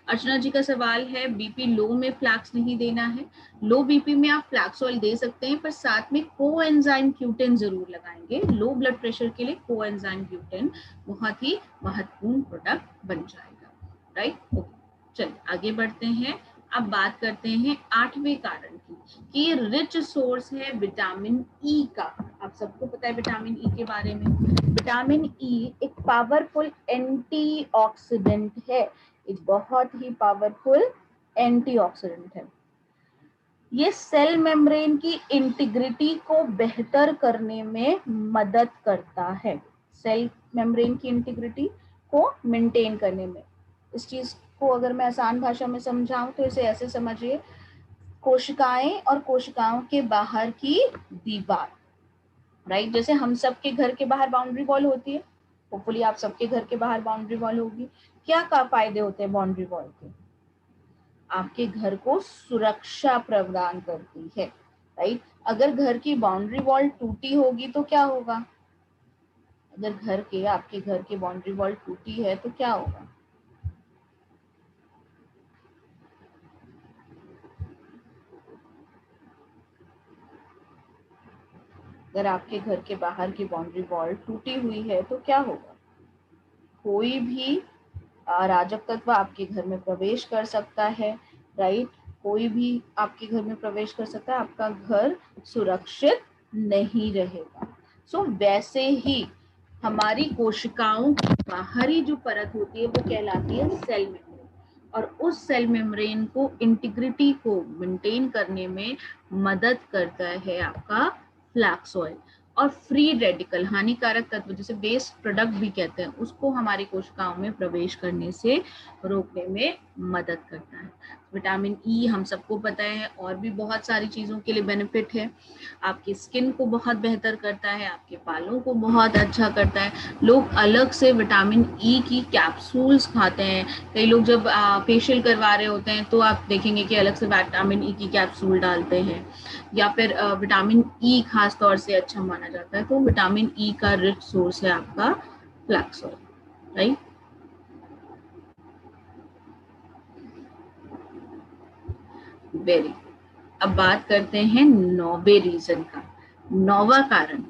अर्चना जी का सवाल है, बीपी लो में फ्लैक्स नहीं देना है। लो बीपी में आप फ्लैक्स ऑयल दे सकते हैं, पर साथ में कोएंजाइम Q10 जरूर लगाएंगे। लो ब्लड प्रेशर के लिए कोएंजाइम Q10 बहुत ही महत्वपूर्ण प्रोडक्ट बन जाएगा, राइट। ओके, चलिए आगे बढ़ते हैं। अब बात करते हैं 8वें कारण की, कि ये रिच सोर्स है विटामिन ई का। आप सबको पता है विटामिन ई के बारे में। विटामिन ई एक पावरफुल एंटीऑक्सीडेंट है, एक बहुत ही पावरफुल एंटीऑक्सीडेंट है। ये सेल मेम्ब्रेन की इंटीग्रिटी को बेहतर करने में मदद करता है, सेल मेम्ब्रेन की इंटीग्रिटी को मेंटेन करने में। इस चीज को अगर मैं आसान भाषा में समझाऊं तो इसे ऐसे समझिए, कोशिकाएं और कोशिकाओं के बाहर की दीवार, राइट। जैसे हम सबके घर के बाहर बाउंड्री वॉल होती है, होपफुली आप सबके घर के बाहर बाउंड्री वॉल होगी। क्या फायदे होते हैं बाउंड्री वॉल के? आपके घर को सुरक्षा प्रदान करती है, राइट। अगर घर की बाउंड्री वॉल टूटी होगी तो क्या होगा? अगर आपके घर की बाउंड्री वॉल टूटी है तो क्या होगा? अगर आपके घर के बाहर की बाउंड्री वॉल टूटी हुई है तो क्या होगा? कोई भी अराजक तत्व आपके घर में प्रवेश कर सकता है, राइट। कोई भी आपके घर में प्रवेश कर सकता है, आपका घर सुरक्षित नहीं रहेगा। सो वैसे ही हमारी कोशिकाओं की बाहरी जो परत होती है वो कहलाती है सेल मेम्ब्रेन, और उस सेल मेम्ब्रेन को इंटीग्रिटी को मेंटेन करने में मदद करता है आपका फ्लैक्स ऑयल। और फ्री रेडिकल, हानिकारक तत्व जिसे वेस्ट प्रोडक्ट भी कहते हैं, उसको हमारी कोशिकाओं में प्रवेश करने से रोकने में मदद करता है। विटामिन ई हम सबको पता है, और भी बहुत सारी चीज़ों के लिए बेनिफिट है। आपकी स्किन को बहुत बेहतर करता है, आपके बालों को बहुत अच्छा करता है। लोग अलग से विटामिन ई की कैप्सूल्स खाते हैं। कई लोग जब फेशियल करवा रहे होते हैं तो आप देखेंगे कि अलग से विटामिन ई की कैप्सूल डालते हैं, या फिर विटामिन ई खास तौर से अच्छा माना जाता है। तो विटामिन ई का रिच सोर्स है आपका फ्लैक्स ऑयल, राइट। वेरी। अब बात करते हैं नौवे रीजन का। नौवा कारण,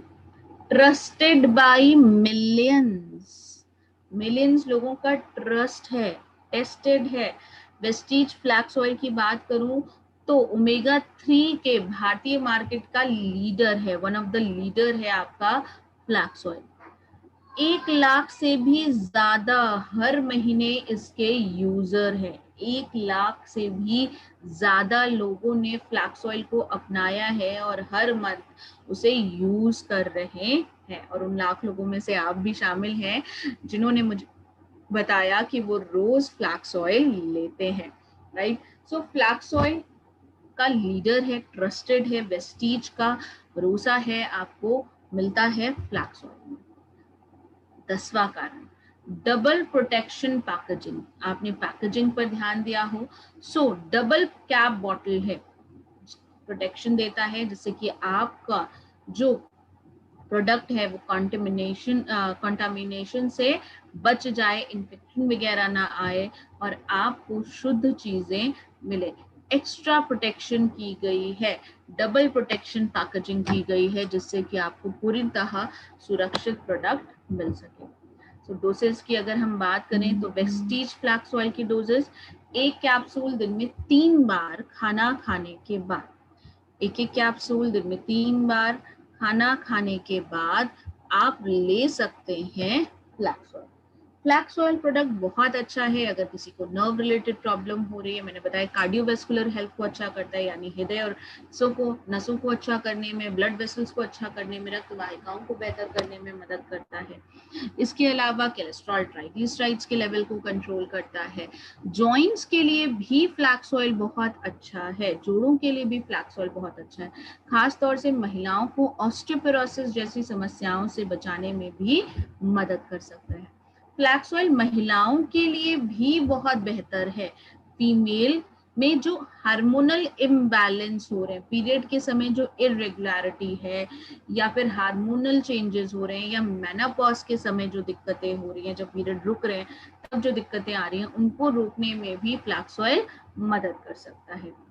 ट्रस्टेड बाय मिलियंस। मिलियंस लोगों का ट्रस्ट है, टेस्टेड है। वेस्टीज फ्लैक्स ऑयल की बात करूं तो ओमेगा 3 के भारतीय मार्केट का लीडर है, वन ऑफ द लीडर है आपका फ्लैक्स ऑयल। 1 लाख से भी ज्यादा हर महीने इसके यूजर है। 1 लाख से भी ज्यादा लोगों ने फ्लैक्स ऑयल को अपनाया है और हर मंथ उसे यूज कर रहे हैं। और उन लाख लोगों में से आप भी शामिल हैं जिन्होंने मुझे बताया कि वो रोज फ्लैक्स ऑयल लेते हैं, राइट। सो फ्लैक्स ऑयल का लीडर है, ट्रस्टेड है, वेस्टीज का भरोसा है, आपको मिलता है फ्लैक्स ऑयल। 10वां कारण, डबल प्रोटेक्शन पैकेजिंग। आपने पैकेजिंग पर ध्यान दिया हो, सो डबल कैप बॉटल है, प्रोटेक्शन देता है जिससे कि आपका जो प्रोडक्ट है वो कंटामिनेशन से बच जाए, इन्फेक्शन वगैरह ना आए और आपको शुद्ध चीजें मिले। एक्स्ट्रा प्रोटेक्शन की गई है, डबल प्रोटेक्शन पैकेजिंग की गई है जिससे कि आपको पूरी तरह सुरक्षित प्रोडक्ट मिल सके। तो डोसेज की अगर हम बात करें तो वेस्टीज फ्लैक्स ऑयल की डोजेज, 1 कैप्सूल दिन में 3 बार खाना खाने के बाद, 1 कैप्सूल दिन में 3 बार खाना खाने के बाद आप ले सकते हैं flax oil. Flax oil product बहुत अच्छा है अगर किसी को नर्व रिलेटेड प्रॉब्लम हो रही है। मैंने बताया कार्डियोवैस्कुलर हेल्थ को अच्छा करता है, यानी हृदय और नसों को अच्छा करने में, ब्लड वेसल्स को अच्छा करने में, रक्त वाहिकाओं को बेहतर करने में मदद करता है। इसके अलावा कोलेस्ट्रॉल, ट्राइग्लिसराइड्स के लेवल को कंट्रोल करता है। जॉइंट्स के लिए भी फ्लैक्स ऑयल बहुत अच्छा है, जोड़ों के लिए भी फ्लैक्स ऑयल बहुत अच्छा है। खास तौर से महिलाओं को ऑस्टियोपोरोसिस जैसी समस्याओं से बचाने में भी मदद कर सकता है। फ्लैक्स ऑयल महिलाओं के लिए भी बहुत बेहतर है। फीमेल में जो हार्मोनल इम्बैलेंस हो रहे हैं, पीरियड के समय जो इरेगुलरिटी है, या फिर हार्मोनल चेंजेस हो रहे हैं, या मेनोपॉज के समय जो दिक्कतें हो रही हैं, जब पीरियड रुक रहे हैं तब जो दिक्कतें आ रही हैं, उनको रोकने में भी फ्लैक्स ऑयल मदद कर सकता है।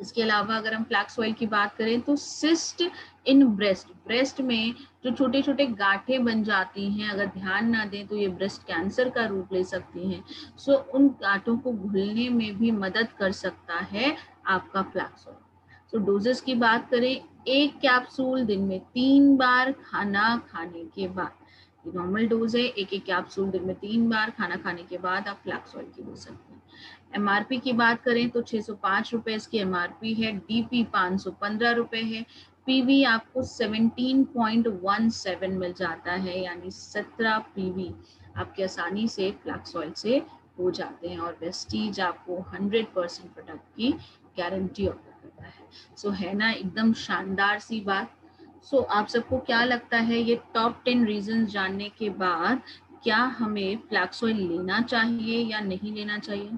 इसके अलावा अगर हम फ्लैक्स ऑयल की बात करें तो सिस्ट इन ब्रेस्ट में जो छोटे छोटे गांठें बन जाती हैं, अगर ध्यान ना दें तो ये ब्रेस्ट कैंसर का रूप ले सकती हैं। सो उन गांठों को घुलने में भी मदद कर सकता है आपका फ्लैक्स ऑयल। सो डोजेस की बात करें, 1 कैप्सूल दिन में 3 बार खाना खाने के बाद, ये नॉर्मल डोज है। 1 कैप्सूल दिन में 3 बार खाना खाने के बाद आप फ्लैक्स ऑयल की ले सकते हैं। एमआरपी की बात करें तो 605 रुपए इसकी एमआरपी है, डीपी 515 रुपए है, पीवी आपको 17.17 मिल जाता है, यानी 17 पीवी आपके आसानी से फ्लैक्स ऑयल से हो जाते हैं। और वेस्टीज आपको 100% प्रोडक्ट की गारंटी ऑफर करता है। सो है ना एकदम शानदार सी बात। सो आप सबको क्या लगता है, ये टॉप 10 रीजंस जानने के बाद क्या हमें फ्लैक्स ऑयल लेना चाहिए या नहीं लेना चाहिए?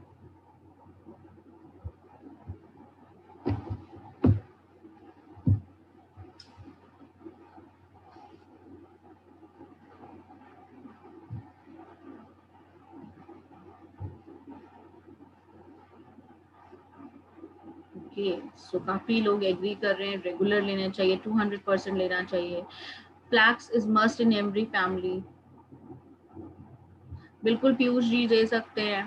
ओके, सो काफी लोग एग्री कर रहे हैं रेगुलर लेना चाहिए, 200% लेना चाहिए। Flax is must in every family. बिल्कुल पीयूष जी दे सकते हैं।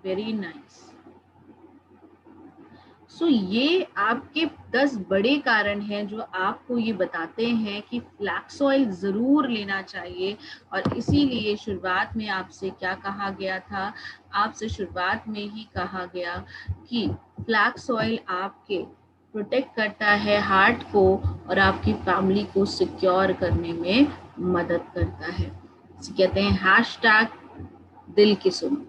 Very nice. सो ये आपके 10 बड़े कारण हैं जो आपको ये बताते हैं कि फ्लैक्स ऑयल जरूर लेना चाहिए। और इसीलिए शुरुआत में आपसे क्या कहा गया था, आपसे शुरुआत में ही कहा गया कि फ्लैक्स ऑयल आपके प्रोटेक्ट करता है हार्ट को और आपकी फैमिली को सिक्योर करने में मदद करता है। इसे कहते हैं हैशटैग दिल की सुनो।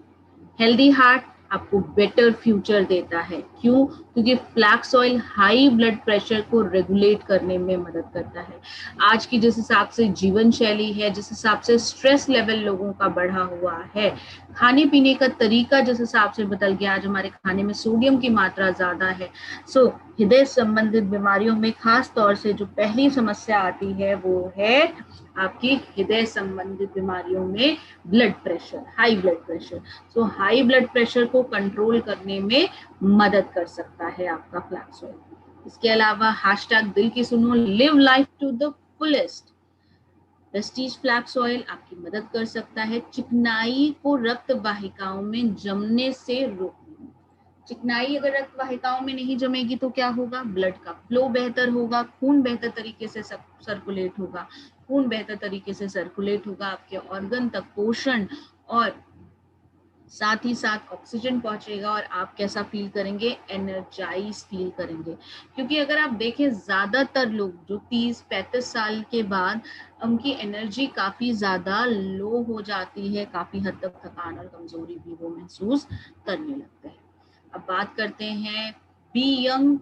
हेल्दी हार्ट आपको बेटर फ्यूचर देता है। क्यों? क्योंकि flax oil high blood pressure को रेगुलेट करने में मदद करता है। आज की जिस हिसाब से जीवन शैली है, जिस हिसाब से स्ट्रेस लेवल लोगों का बढ़ा हुआ है, खाने पीने का तरीका जिस हिसाब से बदल गया, आज हमारे खाने में सोडियम की मात्रा ज्यादा है। सो हृदय संबंधित बीमारियों में खास तौर से जो पहली समस्या आती है वो है आपकी हृदय संबंधित बीमारियों में blood pressure, high blood pressure. So high blood pressure को कंट्रोल करने में मदद कर सकता है आपका फ्लैक्स ऑयल। इसके अलावा हैशटैग दिल की सुनो, live life to the fullest. Prestige flax oil आपकी मदद कर सकता है चिकनाई को रक्त वाहिकाओं में जमने से रोकने में। चिकनाई अगर रक्त वाहिकाओं में नहीं जमेगी तो क्या होगा? ब्लड का फ्लो बेहतर होगा, खून बेहतर तरीके से सर्कुलेट होगा। खून बेहतर तरीके से सर्कुलेट होगा, आपके ऑर्गन तक पोषण और साथ ही साथ ऑक्सीजन पहुंचेगा और आप कैसा फील करेंगे? एनर्जाइज फील करेंगे। क्योंकि अगर आप देखें ज्यादातर लोग जो 30-35 साल के बाद उनकी एनर्जी काफी ज्यादा लो हो जाती है, काफी हद तक थकान और कमजोरी भी वो महसूस करने लगते हैं। अब बात करते हैं B young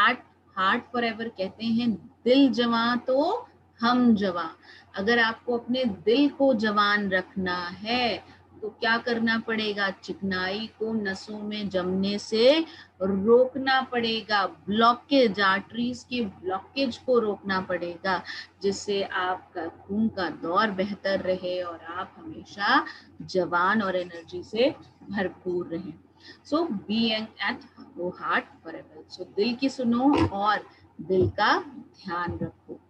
at heart for ever. कहते हैं दिल जवां तो हम जवां। अगर आपको अपने दिल को जवान रखना है तो क्या करना पड़ेगा? चिकनाई को नसों में जमने से रोकना पड़ेगा। ब्लॉकेज, आर्टरीज की ब्लॉकेज को रोकना पड़ेगा, जिससे आपका खून का दौर बेहतर रहे और आप हमेशा जवान और एनर्जी से भरपूर रहें। So be young at heart forever. So दिल की सुनो और दिल का ध्यान रखो।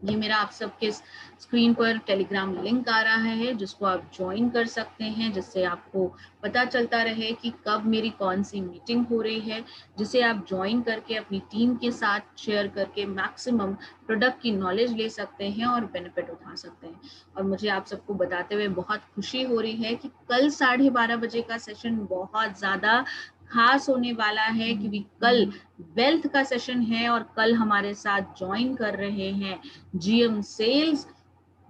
ये मेरा आप सबके स्क्रीन पर टेलीग्राम लिंक आ रहा है जिसको आप ज्वाइन कर सकते हैं, जिससे आपको पता चलता रहे कि कब मेरी कौन सी मीटिंग हो रही है, जिसे आप ज्वाइन करके अपनी टीम के साथ शेयर करके मैक्सिमम प्रोडक्ट की नॉलेज ले सकते हैं और बेनिफिट उठा सकते हैं। और मुझे आप सबको बताते हुए बहुत खुशी हो रही है कि कल 12:30 बजे का सेशन बहुत ज़्यादा खास होने वाला है, क्योंकि कल वेल्थ का सेशन है और कल हमारे साथ ज्वाइन कर रहे हैं GM sales,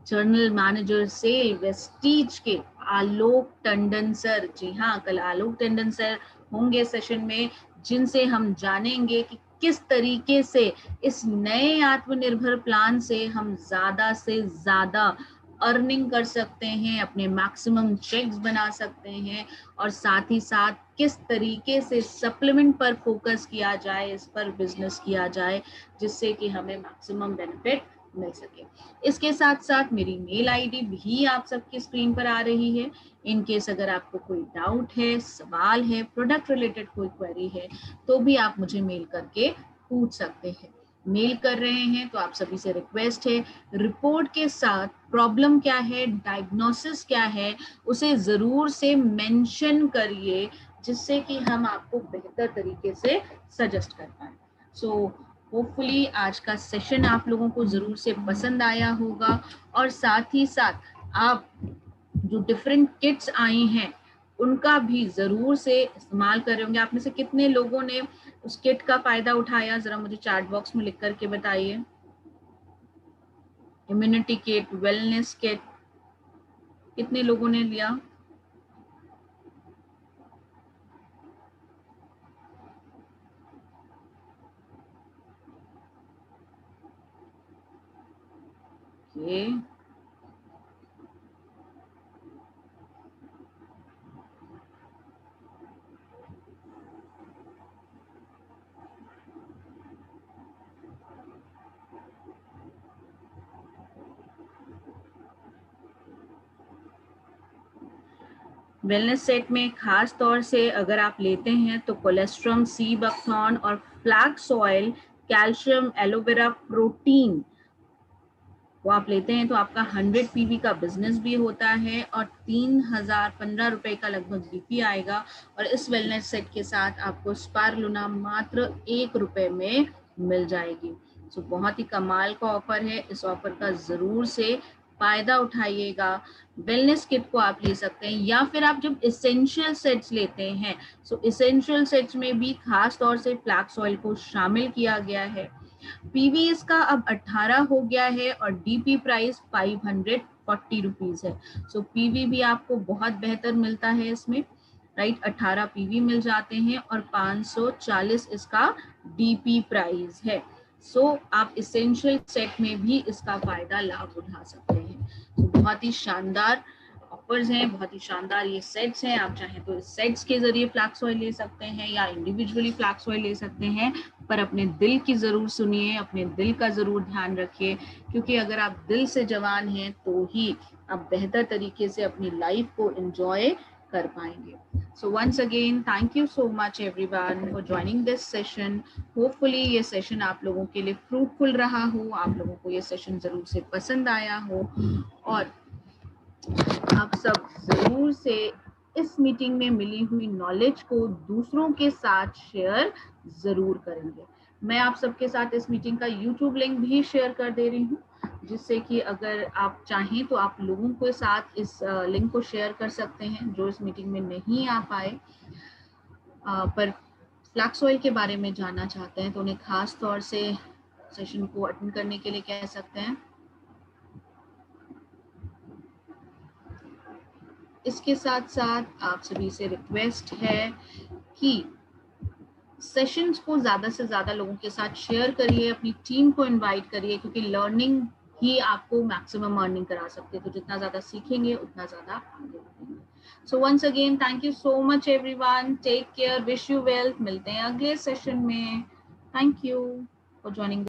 general manager sale Vestige के आलोक टंडन सर। जी हाँ, कल आलोक टंडन सर होंगे सेशन में, जिनसे हम जानेंगे कि किस तरीके से इस नए आत्मनिर्भर प्लान से हम ज्यादा से ज्यादा अर्निंग कर सकते हैं, अपने मैक्सिमम चेक्स बना सकते हैं, और साथ ही साथ किस तरीके से सप्लीमेंट पर फोकस किया जाए, इस पर बिजनेस किया जाए, जिससे कि हमें मैक्सिमम बेनिफिट मिल सके। इसके साथ साथ मेरी मेल आईडी भी आप सबकी स्क्रीन पर आ रही है। इन केस अगर आपको कोई डाउट है, सवाल है, प्रोडक्ट रिलेटेड कोई क्वेरी है, तो भी आप मुझे मेल करके पूछ सकते हैं। मेल कर रहे हैं तो आप सभी से रिक्वेस्ट है, रिपोर्ट के साथ प्रॉब्लम क्या है, डायग्नोसिस क्या है, उसे जरूर से मेंशन करिए, जिससे कि हम आपको बेहतर तरीके से सजेस्ट कर पाए। सो होपफुली आज का सेशन आप लोगों को जरूर से पसंद आया होगा, और साथ ही साथ आप जो डिफरेंट किट्स आई हैं उनका भी जरूर से इस्तेमाल कर रहे होंगे। आप में से कितने लोगों ने उस किट का फायदा उठाया, जरा मुझे चैट बॉक्स में लिख करके बताइए। इम्यूनिटी किट, वेलनेस किट, कितने लोगों ने लिया? ओके, वेलनेस सेट में खास तौर से अगर आप लेते हैं तो कोलेस्ट्रम, सी बकथॉर्न और flax oil, calcium, aloe vera, protein वो आप लेते हैं तो आपका 100 पीवी का बिजनेस भी होता है और 3015 रुपए का लगभग बीपी आएगा। और इस वेलनेस सेट के साथ आपको स्पारुलिना मात्र 1 रुपए में मिल जाएगी। सो बहुत ही कमाल का ऑफर है, इस ऑफर का जरूर से फायदा उठाइएगा। वेलनेस किट को आप ले सकते हैं या फिर आप जब इसेंशियल सेट्स लेते हैं, सो इसेंशियल सेट्स में भी खास तौर से फ्लैक्स ऑयल को शामिल किया गया है। पीवी इसका अब 18 हो गया है और डीपी प्राइस 540 रुपीज है। सो पीवी भी आपको बहुत बेहतर मिलता है इसमें, राइट। 18 पीवी मिल जाते हैं और 540 इसका डीपी प्राइस है। सो आप इसेंशियल सेट में भी इसका फायदा लाभ उठा सकते हैं। तो बहुत ही शानदार ऑफर्स हैं, बहुत ही शानदार ये सेट्स हैं। आप चाहें तो इस सेट्स के जरिए फ्लैक्स ऑयल ले सकते हैं या इंडिविजुअली फ्लैक्स ऑयल ले सकते हैं, पर अपने दिल की जरूर सुनिए, अपने दिल का जरूर ध्यान रखिए, क्योंकि अगर आप दिल से जवान हैं तो ही आप बेहतर तरीके से अपनी लाइफ को एंजॉय कर पाएंगे। So once again, thank you so much everyone for joining this session. Hopefully ये सेशन आप लोगों के लिए फ्रूटफुल रहा हो, आप लोगों को ये सेशन जरूर से पसंद आया हो और आप सब जरूर से इस मीटिंग में मिली हुई नॉलेज को दूसरों के साथ शेयर जरूर करेंगे। मैं आप सबके साथ इस मीटिंग का यूट्यूब लिंक भी शेयर कर दे रही हूँ, जिससे कि अगर आप चाहें तो आप लोगों के साथ इस लिंक को शेयर कर सकते हैं जो इस मीटिंग में नहीं आ पाए पर फ्लैक्स ऑयल के बारे में जानना चाहते हैं, तो उन्हें खास तौर से सेशन को अटेंड करने के लिए कह सकते हैं। इसके साथ साथ आप सभी से रिक्वेस्ट है कि सेशंस को ज्यादा से ज्यादा लोगों के साथ शेयर करिए, अपनी टीम को इनवाइट करिए, क्योंकि लर्निंग ही आपको मैक्सिमम अर्निंग करा सकते हैं। तो जितना ज्यादा सीखेंगे उतना ज्यादा आगे बढ़ेंगे। So once again thank you so much everyone, take care, wish you well. मिलते हैं अगले सेशन में। Thank you for joining.